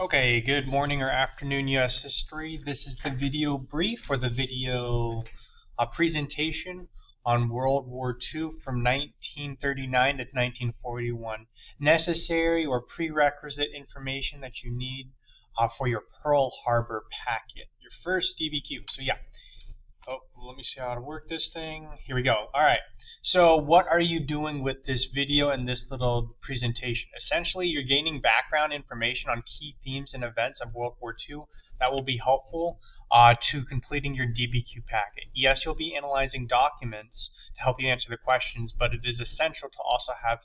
Okay, good morning or afternoon, U.S. history. This is the video brief or the video presentation on World War II from 1939 to 1941. Necessary or prerequisite information that you need for your Pearl Harbor packet, your first DBQ. So yeah, let me see how to work this thing. Here we go. All right. So what are you doing with this video and this little presentation? Essentially, you're gaining background information on key themes and events of World War II that will be helpful to completing your DBQ packet. Yes, you'll be analyzing documents to help you answer the questions, but it is essential to also have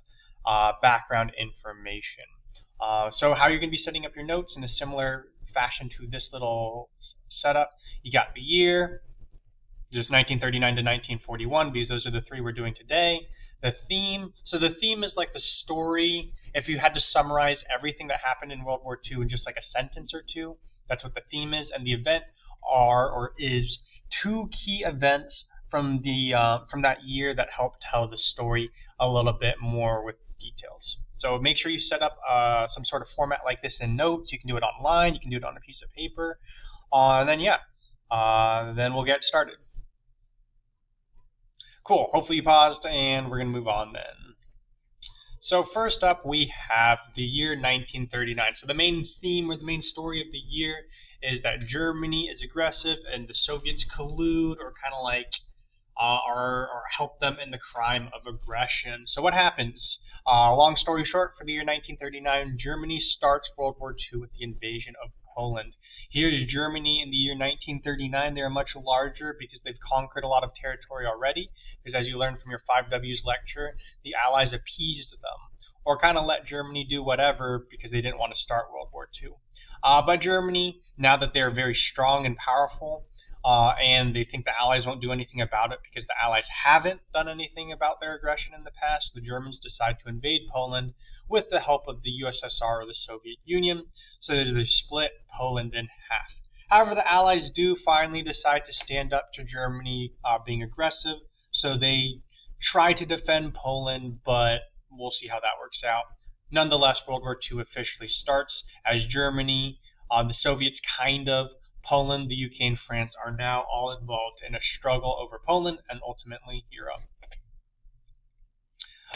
background information. So how you're going to be setting up your notes in a similar fashion to this little setup. You got the year, just 1939 to 1941, because those are the three we're doing today. The theme, so the theme is like the story. If you had to summarize everything that happened in World War II in just like a sentence or two, that's what the theme is. And the event are or is two key events from that year that help tell the story a little bit more with details. So make sure you set up some sort of format like this in notes. You can do it online. You can do it on a piece of paper. And then then we'll get started. Cool. Hopefully you paused, and we're going to move on then. So first up, we have the year 1939. So the main theme or the main story of the year is that Germany is aggressive and the Soviets collude or kind of like or help them in the crime of aggression. So what happens? Long story short, for the year 1939, Germany starts World War II with the invasion of Poland. Here's Germany in the year 1939. They're much larger because they've conquered a lot of territory already. Because as you learned from your 5Ws lecture, the Allies appeased them or kind of let Germany do whatever because they didn't want to start World War II. But Germany, now that they're very strong and powerful, and they think the Allies won't do anything about it because the Allies haven't done anything about their aggression in the past, the Germans decide to invade Poland with the help of the USSR or the Soviet Union, so that they split Poland in half. However, the Allies do finally decide to stand up to Germany being aggressive, so they try to defend Poland, but we'll see how that works out. Nonetheless, World War II officially starts as Germany, the Soviets kind of, Poland, the UK, and France are now all involved in a struggle over Poland and ultimately Europe.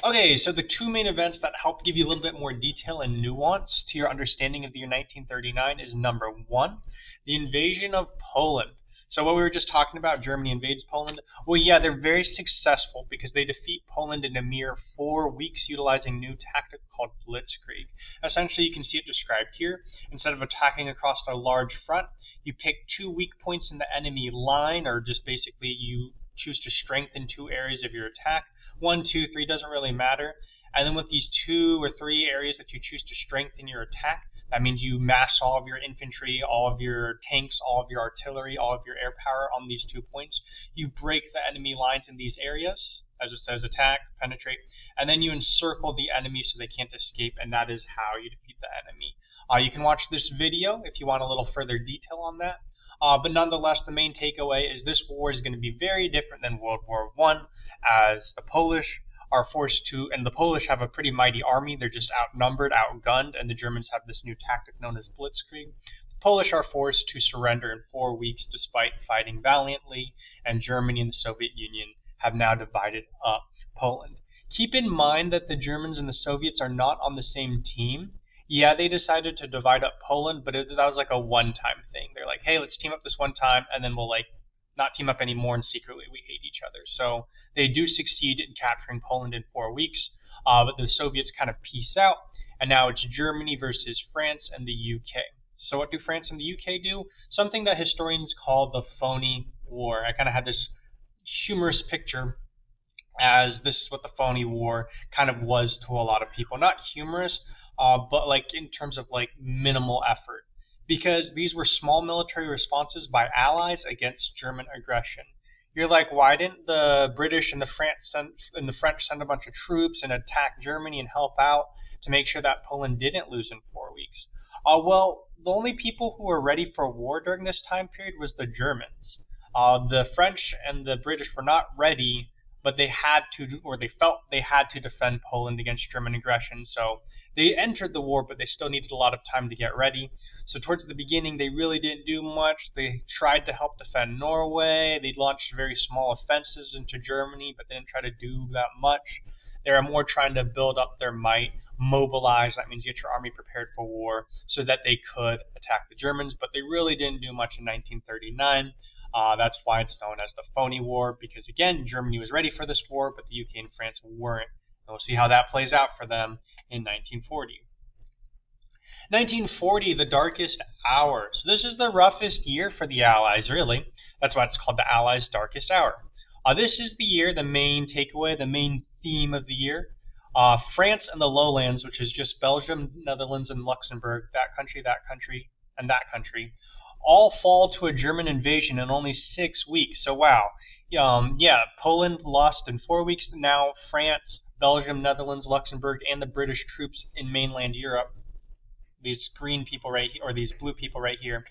Okay, so the two main events that help give you a little bit more detail and nuance to your understanding of the year 1939 is number one, the invasion of Poland. So what we were just talking about, Germany invades Poland. Well, yeah, they're very successful because they defeat Poland in a mere 4 weeks utilizing a new tactic called blitzkrieg. Essentially, you can see it described here. Instead of attacking across a large front, you pick 2 weak points in the enemy line, or just basically you choose to strengthen 2 areas of your attack. 1, 2, 3 doesn't really matter. And then with these 2 or 3 areas that you choose to strengthen your attack, that means you mass all of your infantry, all of your tanks, all of your artillery, all of your air power on these 2 points. You break the enemy lines in these areas, as it says, attack, penetrate, and then you encircle the enemy so they can't escape, and that is how you defeat the enemy. You can watch this video if you want a little further detail on that. But nonetheless, the main takeaway is this war is going to be very different than World War I, as the Polish are forced to, and the Polish have a pretty mighty army. They're just outnumbered, outgunned, and the Germans have this new tactic known as blitzkrieg. The Polish are forced to surrender in 4 weeks despite fighting valiantly, and Germany and the Soviet Union have now divided up Poland. Keep in mind that the Germans and the Soviets are not on the same team. Yeah, they decided to divide up Poland, but that was like a one-time thing. They're like, hey, let's team up this one time, and then we'll not team up anymore, and secretly we hate each other. So they do succeed in capturing Poland in 4 weeks, but the Soviets kind of peace out, and now it's Germany versus France and the UK. So what do France and the UK do? Something that historians call the phony war. I kind of had this humorous picture as this is what the phony war kind of was to a lot of people. Not humorous, but like in terms of like minimal effort, because these were small military responses by allies against German aggression. You're like, why didn't the British and the French send a bunch of troops and attack Germany and help out to make sure that Poland didn't lose in 4 weeks? Well, the only people who were ready for war during this time period was the Germans. The French and the British were not ready, but they had to, or they felt they had to defend Poland against German aggression. So They entered the war, but they still needed a lot of time to get ready. So towards the beginning, they really didn't do much. They tried to help defend Norway. They launched very small offensives into Germany, but they didn't try to do that much. They were more trying to build up their might, mobilize. That means get your army prepared for war so that they could attack the Germans, but they really didn't do much in 1939. That's why it's known as the Phony War, because again, Germany was ready for this war, but the UK and France weren't. And we'll see how that plays out for them in 1940. 1940, the darkest hour. So this is the roughest year for the Allies, really. That's why it's called the Allies' darkest hour. This is the year, the main takeaway, the main theme of the year. France and the lowlands, which is just Belgium, Netherlands, and Luxembourg, that country, and that country, all fall to a German invasion in only 6 weeks. So wow. Poland lost in 4 weeks. Now France, Belgium, Netherlands, Luxembourg, and the British troops in mainland Europe, these green people right here, or these blue people right here,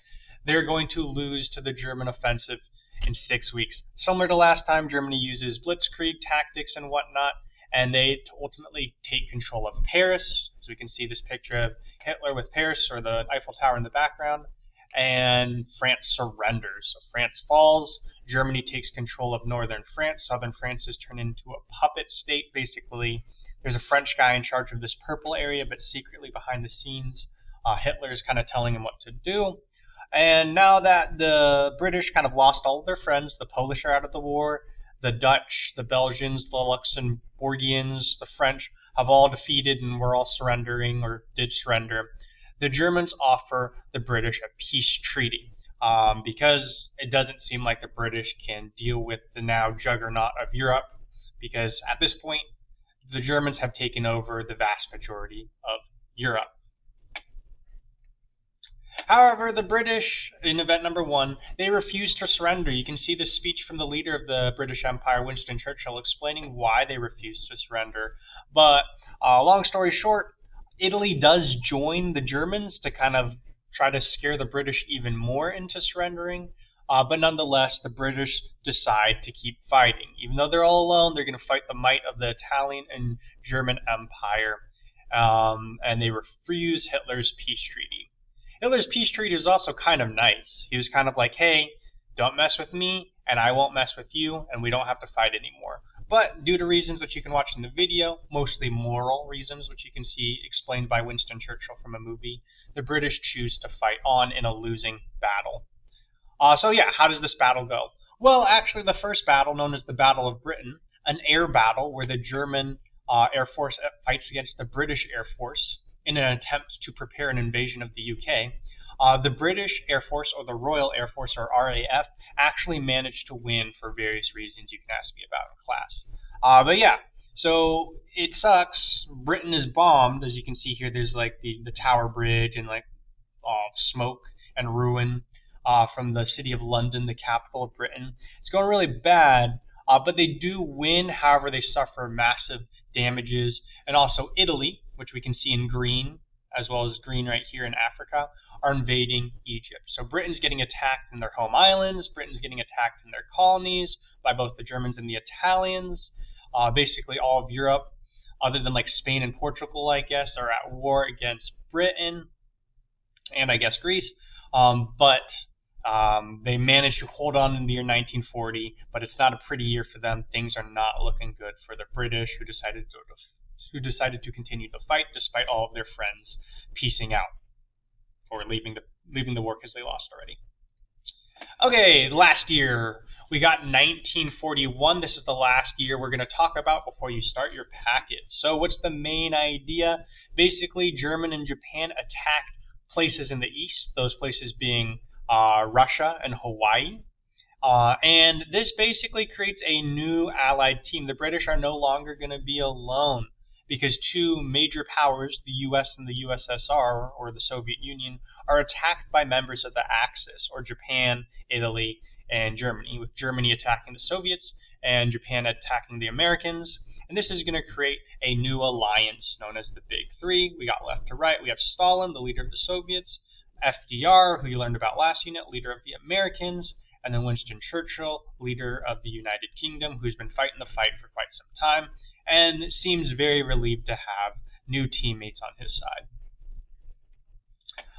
they're going to lose to the German offensive in 6 weeks. Similar to last time, Germany uses blitzkrieg tactics and whatnot, and they ultimately take control of Paris. So we can see this picture of Hitler with Paris, or the Eiffel Tower in the background, and France surrenders. So France falls, Germany takes control of northern France. Southern France is turned into a puppet state. Basically, there's a French guy in charge of this purple area, but secretly behind the scenes, Hitler is kind of telling him what to do. And now that the British kind of lost all of their friends, the Polish are out of the war, the Dutch, the Belgians, the Luxembourgians, the French have all defeated and were all surrendering or did surrender. The Germans offer the British a peace treaty because it doesn't seem like the British can deal with the now juggernaut of Europe, because at this point, the Germans have taken over the vast majority of Europe. However, the British, in event number 1, they refused to surrender. You can see the speech from the leader of the British Empire, Winston Churchill, explaining why they refused to surrender. But long story short, Italy does join the Germans to kind of try to scare the British even more into surrendering. But nonetheless, the British decide to keep fighting. Even though they're all alone, they're going to fight the might of the Italian and German Empire. And they refuse Hitler's peace treaty. Hitler's peace treaty was also kind of nice. He was kind of like, hey, don't mess with me, and I won't mess with you, and we don't have to fight anymore. But due to reasons that you can watch in the video, mostly moral reasons, which you can see explained by Winston Churchill from a movie, the British choose to fight on in a losing battle. How does this battle go? Well, actually, the first battle, known as the Battle of Britain, an air battle where the German Air Force fights against the British Air Force in an attempt to prepare an invasion of the UK. The British Air Force, or the Royal Air Force, or RAF, actually managed to win for various reasons you can ask me about in class. So it sucks. Britain is bombed. As you can see here, there's like the Tower Bridge and smoke and ruin from the city of London, the capital of Britain. It's going really bad, but they do win. However, they suffer massive damages. And also Italy, which we can see in green, as well as green right here in Africa, are invading Egypt. So Britain's getting attacked in their home islands. Britain's getting attacked in their colonies by both the Germans and the Italians. Basically all of Europe, other than like Spain and Portugal, I guess, are at war against Britain, and I guess Greece. They managed to hold on in the year 1940, but it's not a pretty year for them. Things are not looking good for the British, who decided to continue the fight despite all of their friends piecing out or leaving the war because they lost already. Okay, last year we got 1941. This is the last year we're going to talk about before you start your packet. So what's the main idea? Basically, Germany and Japan attacked places in the east, those places being Russia and Hawaii. And this basically creates a new allied team. The British are no longer going to be alone, because two major powers, the US and the USSR, or the Soviet Union, are attacked by members of the Axis, or Japan, Italy, and Germany, with Germany attacking the Soviets and Japan attacking the Americans. And this is going to create a new alliance known as the Big Three. We got left to right. We have Stalin, the leader of the Soviets, FDR, who you learned about last unit, leader of the Americans, and then Winston Churchill, leader of the United Kingdom, who's been fighting the fight for quite some time and seems very relieved to have new teammates on his side.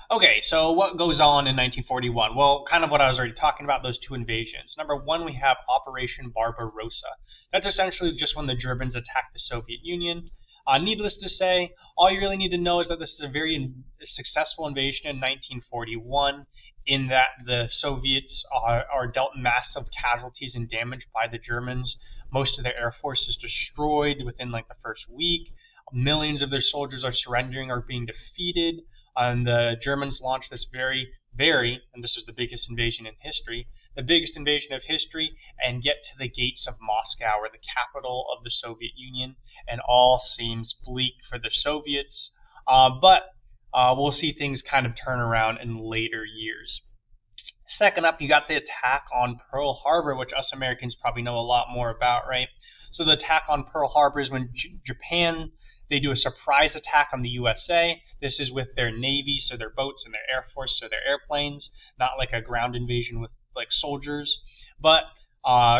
Okay, so what goes on in 1941? Well, kind of what I was already talking about, those two invasions. Number one, we have Operation Barbarossa. That's essentially just when the Germans attacked the Soviet Union. Needless to say, all you really need to know is that this is a very successful invasion in 1941, in that the Soviets are dealt massive casualties and damage by the Germans. Most of their air force is destroyed within like the first week. Millions of their soldiers are surrendering or being defeated. And the Germans launched this and this is the biggest invasion in history, the biggest invasion of history, and get to the gates of Moscow, or the capital of the Soviet Union, and all seems bleak for the Soviets. But we'll see things kind of turn around in later years. Second up, you got the attack on Pearl Harbor, which us Americans probably know a lot more about, right? So the attack on Pearl Harbor is when Japan, they do a surprise attack on the USA. This is with their Navy, so their boats, and their Air Force, so their airplanes, not like a ground invasion with like soldiers. But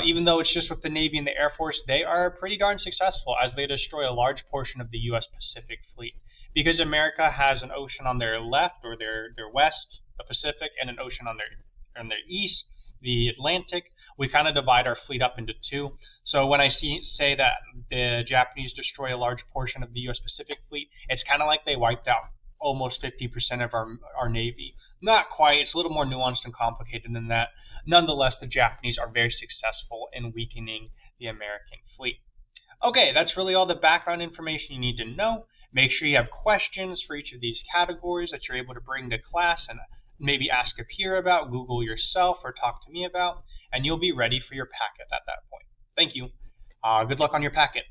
even though it's just with the Navy and the Air Force, they are pretty darn successful, as they destroy a large portion of the U.S. Pacific Fleet. Because America has an ocean on their left, or their west, the Pacific, and an ocean on their east, the Atlantic, we kind of divide our fleet up into two. So when I say that the Japanese destroy a large portion of the U.S. Pacific Fleet, it's kind of like they wiped out almost 50% of our Navy. Not quite. It's a little more nuanced and complicated than that. Nonetheless, the Japanese are very successful in weakening the American fleet. Okay, that's really all the background information you need to know. Make sure you have questions for each of these categories that you're able to bring to class and maybe ask a peer about, Google yourself, or talk to me about, and you'll be ready for your packet at that point. Thank you. Good luck on your packet.